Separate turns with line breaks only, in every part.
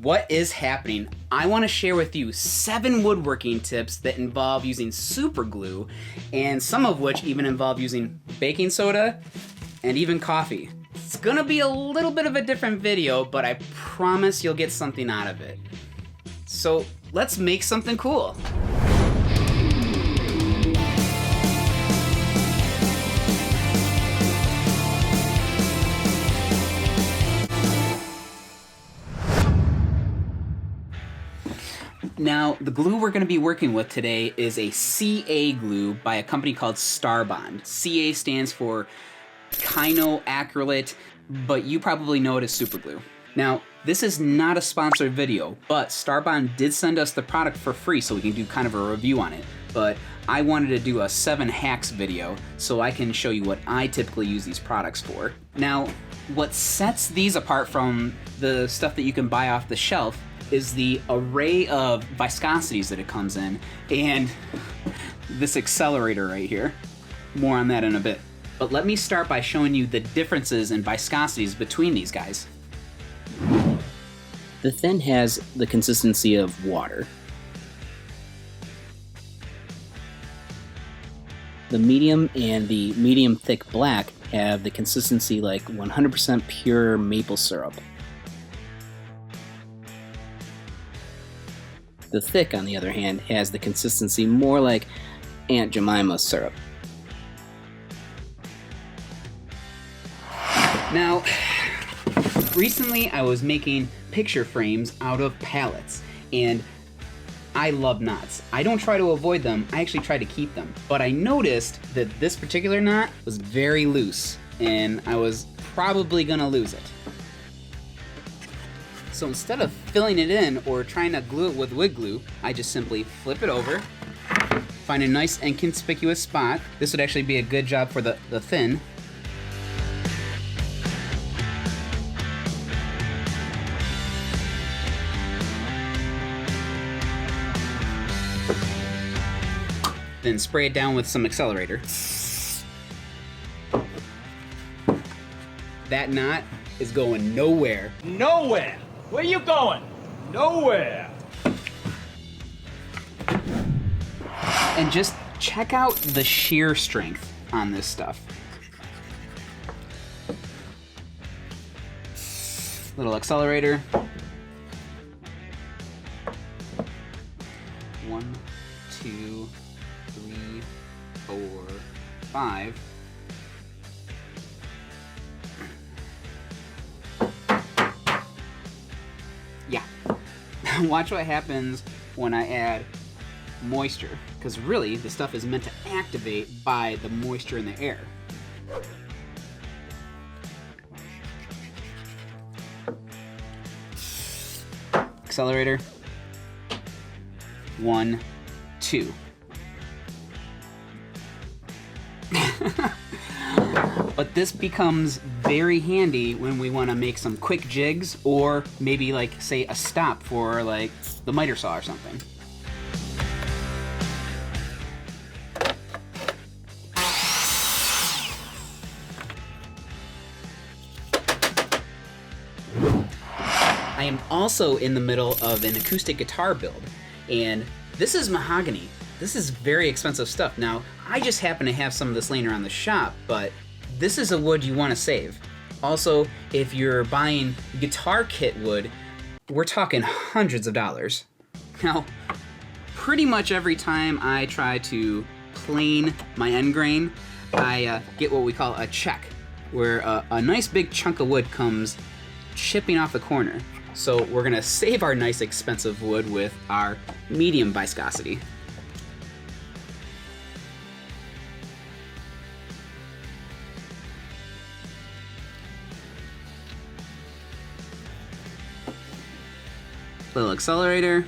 What is happening? I want to share with you 7 woodworking tips that involve using super glue, and some of which even involve using baking soda and even coffee. It's gonna be a little bit of a different video, but I promise you'll get something out of it. So let's make something cool. Now, the glue we're going to be working with today is a CA glue by a company called STARBOND. CA stands for cyanoacrylate, but you probably know it as super glue. Now, this is not a sponsored video, but STARBOND did send us the product for free so we can do kind of a review on it. But I wanted to do a 7 hacks video so I can show you what I typically use these products for. Now, what sets these apart from the stuff that you can buy off the shelf is the array of viscosities that it comes in, and this accelerator right here. More on that in a bit. But let me start by showing you the differences in viscosities between these guys. The thin has the consistency of water. The medium and the medium thick black have the consistency like 100% pure maple syrup. The thick, on the other hand, has the consistency more like Aunt Jemima's syrup. Now, recently I was making picture frames out of pallets, and I love knots. I don't try to avoid them, I actually try to keep them. But I noticed that this particular knot was very loose, and I was probably gonna lose it. So instead of filling it in or trying to glue it with wood glue, I just simply flip it over, find a nice inconspicuous spot. This would actually be a good job for the thin. Then spray it down with some accelerator. That knot is going nowhere.
Nowhere! Where you going? Nowhere!
And just check out the shear strength on this stuff. Little accelerator. 1, 2, 3, 4, 5. Yeah. Watch what happens when I add moisture, because really the stuff is meant to activate by the moisture in the air. Accelerator. 1, 2. But this becomes very handy when we want to make some quick jigs, or maybe like say a stop for like the miter saw or something. I am also in the middle of an acoustic guitar build, and this is mahogany. This is very expensive stuff. Now, I just happen to have some of this laying around the shop, but this is a wood you want to save. Also, if you're buying guitar kit wood, we're talking hundreds of dollars. Now, pretty much every time I try to plane my end grain, I get what we call a check, where a nice big chunk of wood comes chipping off the corner. So we're gonna save our nice expensive wood with our medium viscosity. Little accelerator.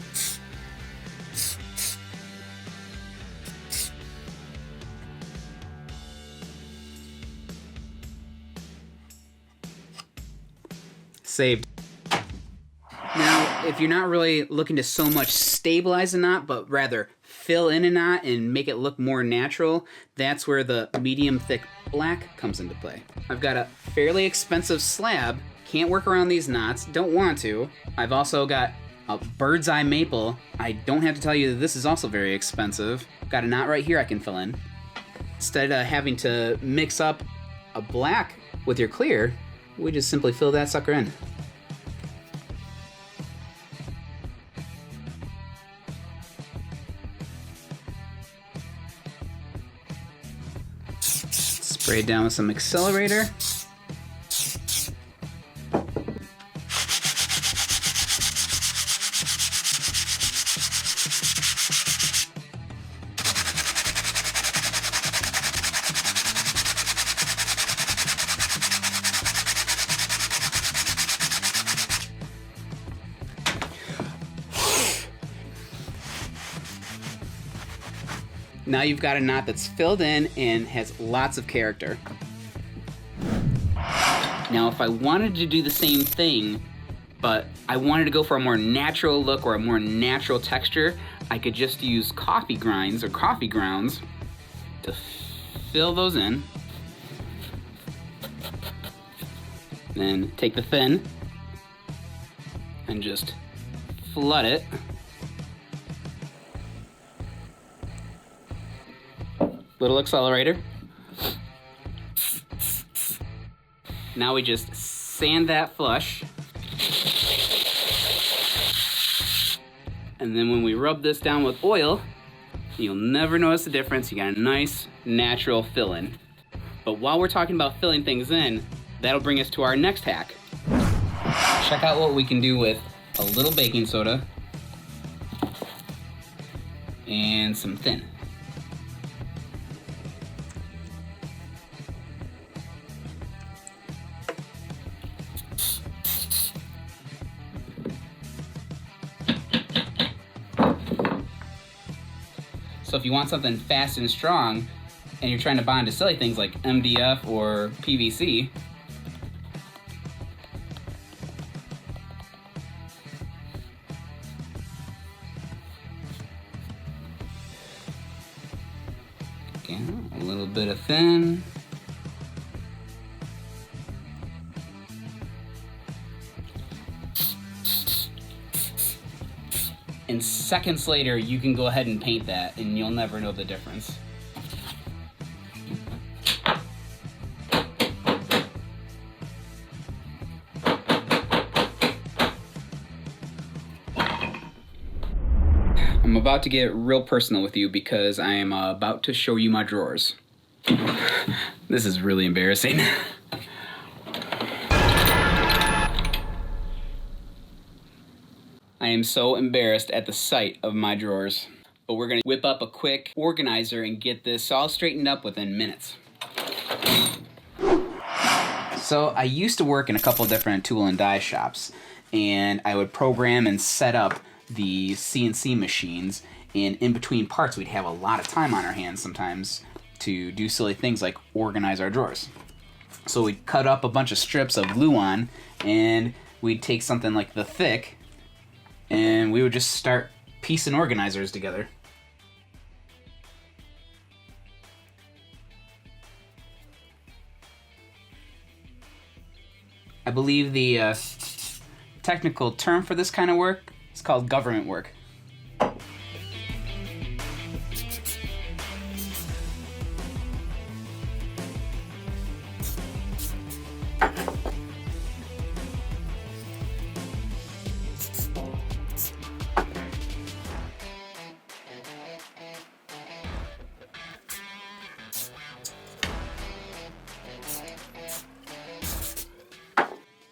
Saved. Now, if you're not really looking to so much stabilize a knot, but rather fill in a knot and make it look more natural, that's where the medium thick black comes into play. I've got a fairly expensive slab Can't work around these knots, don't want to. I've also got a bird's eye maple. I don't have to tell you that this is also very expensive. Got a knot right here I can fill in. Instead of having to mix up a black with your clear, we just simply fill that sucker in. Spray it down with some accelerator. Now you've got a knot that's filled in and has lots of character. Now if I wanted to do the same thing, but I wanted to go for a more natural look or a more natural texture, I could just use coffee grinds or coffee grounds to fill those in. Then take the thin and just flood it. Little accelerator. Now we just sand that flush. And then when we rub this down with oil, you'll never notice the difference. You got a nice natural fill-in. But while we're talking about filling things in, that'll bring us to our next hack. Check out what we can do with a little baking soda and some thin. So if you want something fast and strong, and you're trying to bond to silly things like MDF or PVC, again, a little bit of thin. And seconds later, you can go ahead and paint that, and you'll never know the difference. I'm about to get real personal with you because I am about to show you my drawers. This is really embarrassing. I am so embarrassed at the sight of my drawers, but we're gonna whip up a quick organizer and get this all straightened up within minutes. So I used to work in a couple different tool and die shops, and I would program and set up the CNC machines, and in between parts we'd have a lot of time on our hands sometimes to do silly things like organize our drawers. So we'd cut up a bunch of strips of Luan, and we'd take something like the thick, and we would just start piecing organizers together. I believe the technical term for this kind of work is called government work.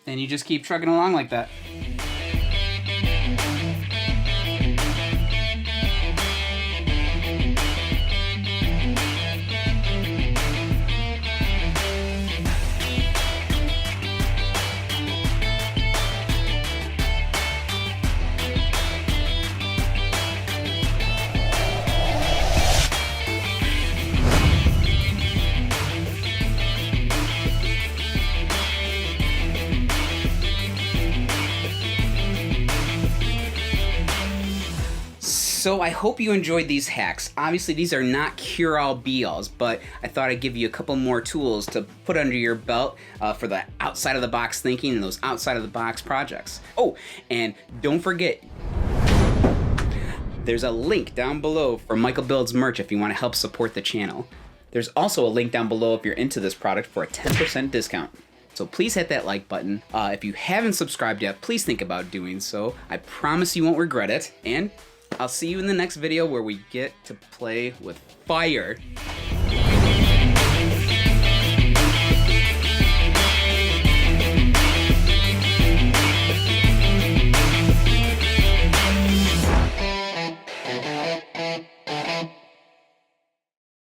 And you just keep trucking along like that. So I hope you enjoyed these hacks. Obviously these are not cure-all be-alls, but I thought I'd give you a couple more tools to put under your belt for the outside of the box thinking and those outside of the box projects. Oh, and don't forget, there's a link down below for Michael Builds merch if you want to help support the channel. There's also a link down below if you're into this product for a 10% discount. So please hit that like button. If you haven't subscribed yet, please think about doing so. I promise you won't regret it. And I'll see you in the next video where we get to play with fire.